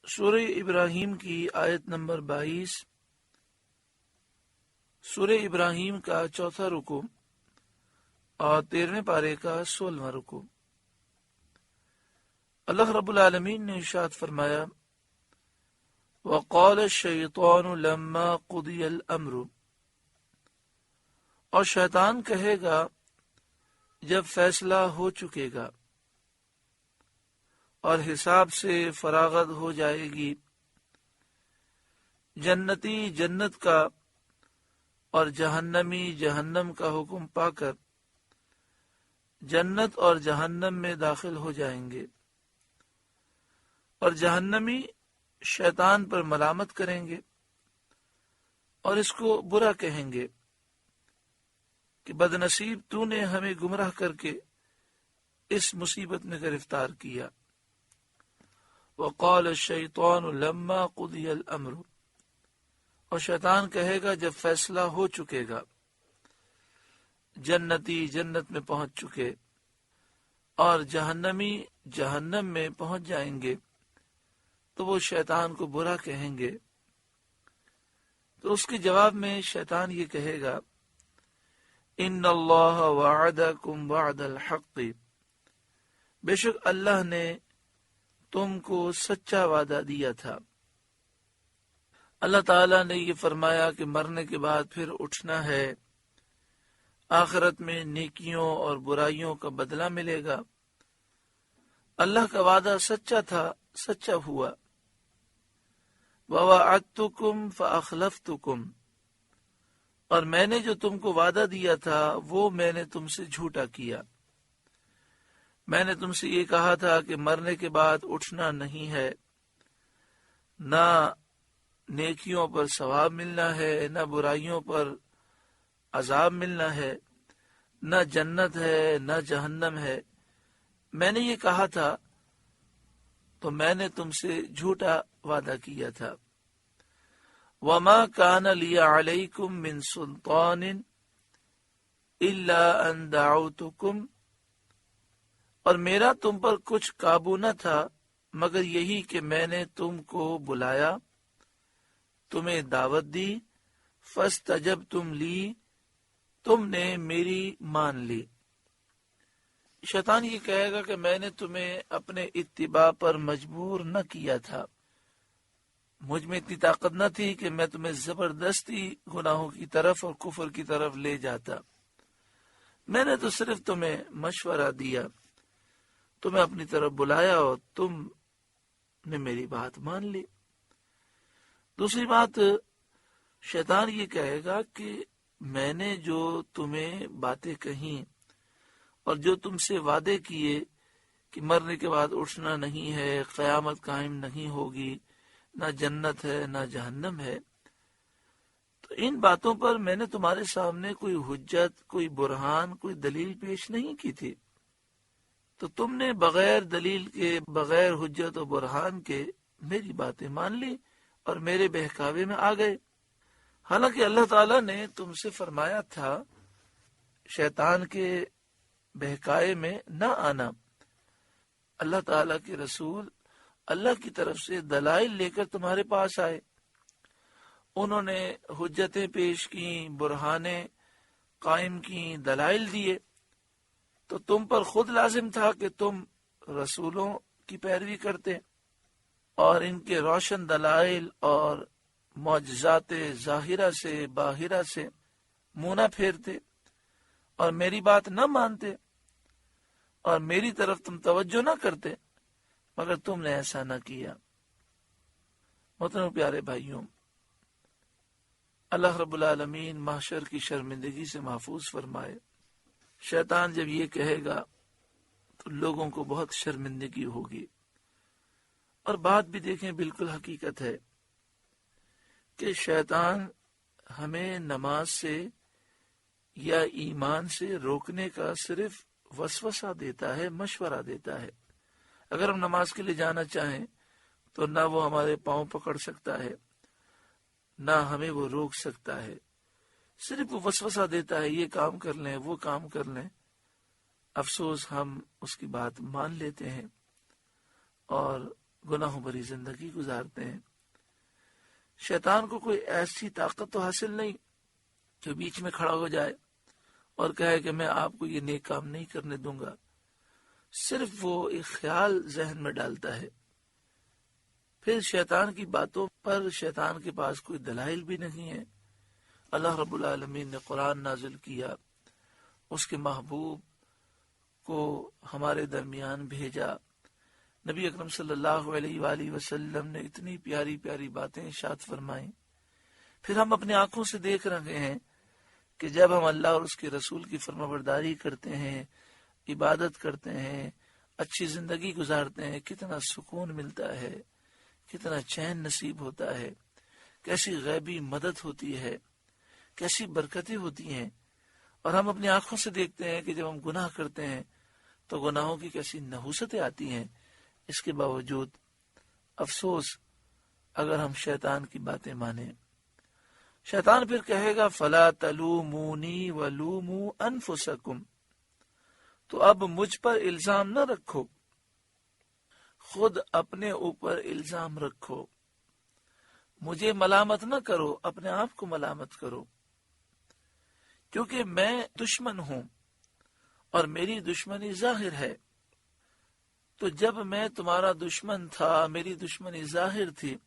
سورہ ابراہیم کی آیت نمبر 22، سورہ ابراہیم کا 4واں رکوع اور 13ویں پارے کا 16واں رکوع۔ اللہ رب العالمین نے ارشاد فرمایا، وَقَالَ الشَّيْطَانُ لَمَّا قُضِيَ الْأَمْرُ، اور شیطان کہے گا جب فیصلہ ہو چکے گا اور حساب سے فراغت ہو جائے گی، جنتی جنت کا اور جہنمی جہنم کا حکم پا کر جنت اور جہنم میں داخل ہو جائیں گے، اور جہنمی شیطان پر ملامت کریں گے اور اس کو برا کہیں گے کہ بد نصیب تو نے ہمیں گمراہ کر کے اس مصیبت میں گرفتار کیا۔ وقال الشیطان لما قضی الامر، اور شیطان کہے گا جب فیصلہ ہو چکے گا، جنتی جنت میں پہنچ چکے اور جہنمی جہنم میں پہنچ جائیں گے تو وہ شیطان کو برا کہیں گے۔ تو اس کے جواب میں شیطان یہ کہے گا، ان اللہ وعدکم وعد الحق، بے شک اللہ نے تم کو سچا وعدہ دیا تھا۔ اللہ تعالیٰ نے یہ فرمایا کہ مرنے کے بعد پھر اٹھنا ہے، آخرت میں نیکیوں اور برائیوں کا بدلہ ملے گا۔ اللہ کا وعدہ سچا تھا، سچا ہوا۔ وَوَعَدتُّكُمْ فَأَخْلَفْتُكُمْ، اور میں نے جو تم کو وعدہ دیا تھا وہ میں نے تم سے جھوٹا کیا۔ میں نے تم سے یہ کہا تھا کہ مرنے کے بعد اٹھنا نہیں ہے، نہ نیکیوں پر ثواب ملنا ہے، نہ برائیوں پر عذاب ملنا ہے، نہ جنت ہے نہ جہنم ہے۔ میں نے یہ کہا تھا تو میں نے تم سے جھوٹا وعدہ کیا تھا۔ وَمَا كَانَ لِيَ عَلَيْكُمْ مِنْ سُلْطَانٍ إِلَّا أَنْ دَعَوْتُكُمْ، اور میرا تم پر کچھ قابو نہ تھا مگر یہی کہ میں نے تم کو بلایا، تمہیں دعوت دی، فَاسْتَجَبْتُمْ لِي، تم نے میری مان لی۔ شیطان یہ کہے گا کہ میں نے تمہیں اپنے اتباع پر مجبور نہ کیا تھا، مجھ میں اتنی طاقت نہ تھی کہ میں تمہیں زبردستی گناہوں کی طرف اور کفر کی طرف لے جاتا۔ میں نے تو صرف تمہیں مشورہ دیا، تمہیں اپنی طرف بلایا اور تم نے میری بات مان لی۔ دوسری بات، شیطان یہ کہے گا کہ میں نے جو تمہیں باتیں کہیں اور جو تم سے وعدے کیے کہ مرنے کے بعد اٹھنا نہیں ہے، قیامت قائم نہیں ہوگی، نہ جنت ہے نہ جہنم ہے، تو ان باتوں پر میں نے تمہارے سامنے کوئی حجت، کوئی برہان، کوئی دلیل پیش نہیں کی تھی، تو تم نے بغیر دلیل کے، بغیر حجت و برہان کے میری باتیں مان لی اور میرے بہکاوے میں آ گئے۔ حالانکہ اللہ تعالیٰ نے تم سے فرمایا تھا شیطان کے بہکائے میں نہ آنا۔ اللہ تعالیٰ کے رسول اللہ کی طرف سے دلائل لے کر تمہارے پاس آئے، انہوں نے حجتیں پیش کی، برہانے قائم کی، دلائل دیے، تو تم پر خود لازم تھا کہ تم رسولوں کی پیروی کرتے اور ان کے روشن دلائل اور معجزات ظاہرہ سے باہرہ سے منہ نہ پھیرتے اور میری بات نہ مانتے اور میری طرف تم توجہ نہ کرتے، مگر تم نے ایسا نہ کیا۔ محترم پیارے بھائیوں، اللہ رب العالمین محشر کی شرمندگی سے محفوظ فرمائے۔ شیطان جب یہ کہے گا تو لوگوں کو بہت شرمندگی ہوگی، اور بات بھی دیکھیں بالکل حقیقت ہے کہ شیطان ہمیں نماز سے یا ایمان سے روکنے کا صرف وسوسہ دیتا ہے، مشورہ دیتا ہے۔ اگر ہم نماز کے لیے جانا چاہیں تو نہ وہ ہمارے پاؤں پکڑ سکتا ہے، نہ ہمیں وہ روک سکتا ہے، صرف وہ وسوسہ دیتا ہے، یہ کام کر لیں، وہ کام کر لیں۔ افسوس ہم اس کی بات مان لیتے ہیں اور گناہوں بھری زندگی گزارتے ہیں۔ شیطان کو کوئی ایسی طاقت تو حاصل نہیں جو بیچ میں کھڑا ہو جائے اور کہے کہ میں آپ کو یہ نیک کام نہیں کرنے دوں گا۔ صرف وہ ایک خیال ذہن میں ڈالتا ہے۔ پھر شیطان کی باتوں پر شیطان کے پاس کوئی دلائل بھی نہیں ہے۔ اللہ رب العالمین نے قرآن نازل کیا، اس کے محبوب کو ہمارے درمیان بھیجا، نبی اکرم صلی اللہ علیہ وآلہ وسلم نے اتنی پیاری پیاری باتیں ارشاد فرمائیں۔ پھر ہم اپنی آنکھوں سے دیکھ رہے ہیں کہ جب ہم اللہ اور اس کے رسول کی فرمانبرداری کرتے ہیں، عبادت کرتے ہیں، اچھی زندگی گزارتے ہیں، کتنا سکون ملتا ہے، کتنا چین نصیب ہوتا ہے، کیسی غیبی مدد ہوتی ہے، کیسی برکتیں ہوتی ہیں۔ اور ہم اپنی آنکھوں سے دیکھتے ہیں کہ جب ہم گناہ کرتے ہیں تو گناہوں کی کیسی نحوستیں آتی ہیں۔ اس کے باوجود افسوس اگر ہم شیطان کی باتیں مانیں۔ شیطان پھر کہے گا فَلَا تَلُومُونِي وَلُومُوا أَنفُسَكُمْ، تو اب مجھ پر الزام نہ رکھو، خود اپنے اوپر الزام رکھو، مجھے ملامت نہ کرو، اپنے آپ کو ملامت کرو، کیونکہ میں دشمن ہوں اور میری دشمنی ظاہر ہے۔ تو جب میں تمہارا دشمن تھا، میری دشمنی ظاہر تھی،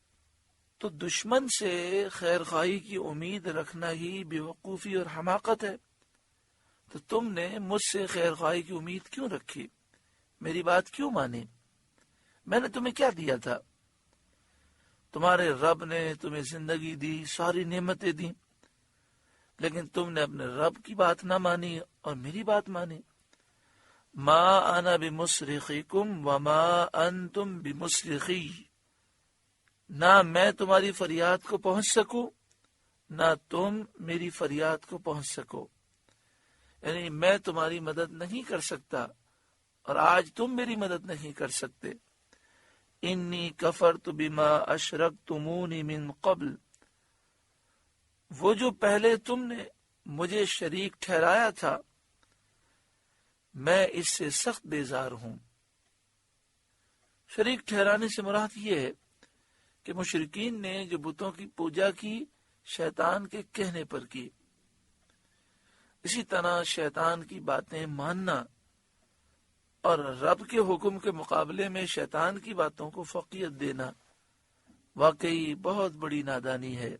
تو دشمن سے خیر خواہی کی امید رکھنا ہی بے وقوفی اور حماقت ہے۔ تو تم نے مجھ سے خیر خواہی کی امید کیوں رکھی؟ میری بات کیوں مانی؟ میں نے تمہیں کیا دیا تھا؟ تمہارے رب نے تمہیں زندگی دی، ساری نعمتیں دی، لیکن تم نے اپنے رب کی بات نہ مانی اور میری بات مانی۔ ما انا بمصرخکم وما انتم بمصرخی، نہ میں تمہاری فریاد کو پہنچ سکوں نہ تم میری فریاد کو پہنچ سکو، یعنی میں تمہاری مدد نہیں کر سکتا اور آج تم میری مدد نہیں کر سکتے۔ انی کفرت بما اشرکتمونی من قبل، وہ جو پہلے تم نے مجھے شریک ٹھہرایا تھا میں اس سے سخت بیزار ہوں۔ شریک ٹھہرانے سے مراد یہ ہے کہ مشرکین نے جو بتوں کی پوجا کی شیطان کے کہنے پر کی، اسی طرح شیطان کی باتیں ماننا اور رب کے حکم کے مقابلے میں شیطان کی باتوں کو فوقیت دینا واقعی بہت بڑی نادانی ہے۔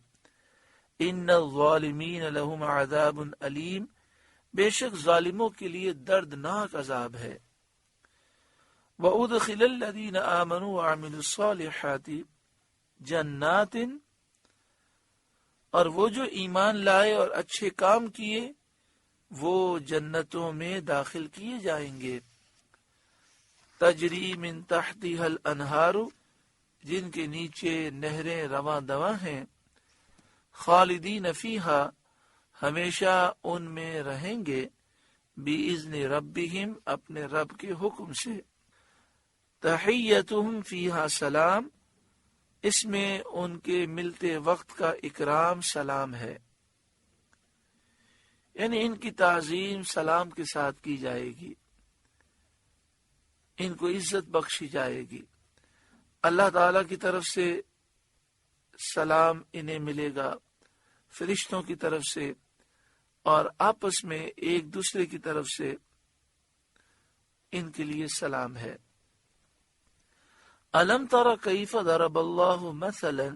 ان الظالمین لهم عذاب علیم، بے شک ظالموں کے لیے دردناک عذاب ہے۔ وَأُدْخِلَ الَّذِينَ آمَنُوا وَعَمِلُوا الصَّالِحَاتِ جنات، اور وہ جو ایمان لائے اور اچھے کام کیے وہ جنتوں میں داخل کیے جائیں گے۔ تجری من تحتها الانہار، جن کے نیچے نہریں رواں دواں ہیں۔ خالدین فیہا، ہمیشہ ان میں رہیں گے۔ بِإِذْنِ ربہم، اپنے رب کے حکم سے۔ تحیتہم فیہا سلام، اس میں ان کے ملتے وقت کا اکرام سلام ہے، یعنی ان کی تعظیم سلام کے ساتھ کی جائے گی، ان کو عزت بخشی جائے گی۔ اللہ تعالی کی طرف سے سلام انہیں ملے گا، فرشتوں کی طرف سے، اور آپس میں ایک دوسرے کی طرف سے ان کے لیے سلام ہے۔ أَلَمْ تَرَ كَيْفَ ضَرَبَ اللَّهُ مَثَلًا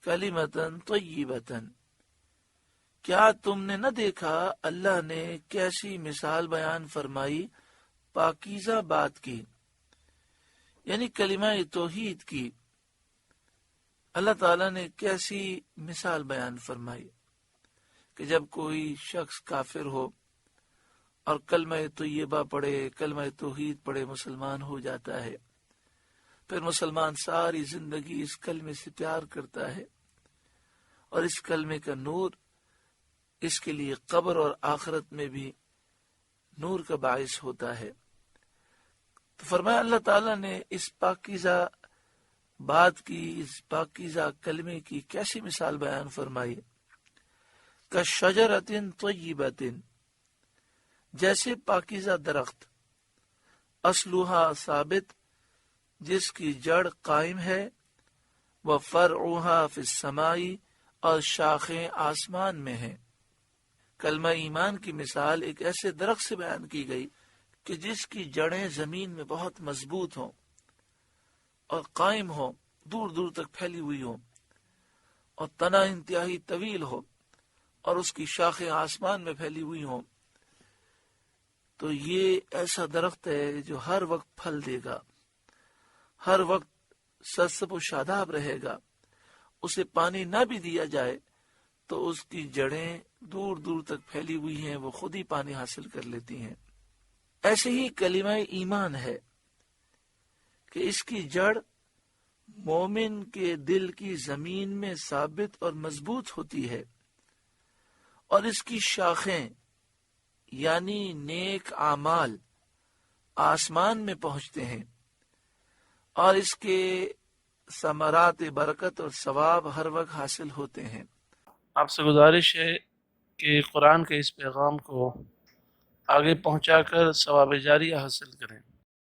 كَلِمَةً طَيِّبَةً، کیا تم نے نہ دیکھا اللہ نے کیسی مثال بیان فرمائی پاکیزہ بات کی، یعنی کلمہ توحید کی۔ اللہ تعالیٰ نے کیسی مثال بیان فرمائی کہ جب کوئی شخص کافر ہو اور کلمہ طیبہ پڑھے، کلمہ توحید پڑھے، مسلمان ہو جاتا ہے، پھر مسلمان ساری زندگی اس کلمے سے پیار کرتا ہے اور اس کلمے کا نور اس کے لیے قبر اور آخرت میں بھی نور کا باعث ہوتا ہے۔ تو فرمایا اللہ تعالیٰ نے اس پاکیزہ بات کی، اس پاکیزہ کلمے کی کیسی مثال بیان فرمائی۔ کَشَجَرَةٍ طَیِّبَةٍ، جیسے پاکیزہ درخت، اصلها ثابت، جس کی جڑ قائم ہے، وفرعها فی السماء، اور شاخیں آسمان میں ہیں۔ کلمہ ایمان کی مثال ایک ایسے درخت سے بیان کی گئی کہ جس کی جڑیں زمین میں بہت مضبوط ہوں اور قائم ہوں، دور دور تک پھیلی ہوئی ہوں، اور تنا انتہائی طویل ہو، اور اس کی شاخیں آسمان میں پھیلی ہوئی ہوں۔ تو یہ ایسا درخت ہے جو ہر وقت پھل دے گا، ہر وقت سرسبز و شاداب رہے گا۔ اسے پانی نہ بھی دیا جائے تو اس کی جڑیں دور دور تک پھیلی ہوئی ہیں، وہ خود ہی پانی حاصل کر لیتی ہیں۔ ایسے ہی کلمہ ایمان ہے کہ اس کی جڑ مومن کے دل کی زمین میں ثابت اور مضبوط ہوتی ہے، اور اس کی شاخیں یعنی نیک اعمال آسمان میں پہنچتے ہیں، اور اس کے ثمرات برکت اور ثواب ہر وقت حاصل ہوتے ہیں۔ آپ سے گزارش ہے کہ قرآن کے اس پیغام کو آگے پہنچا کر ثواب جاریہ حاصل کریں۔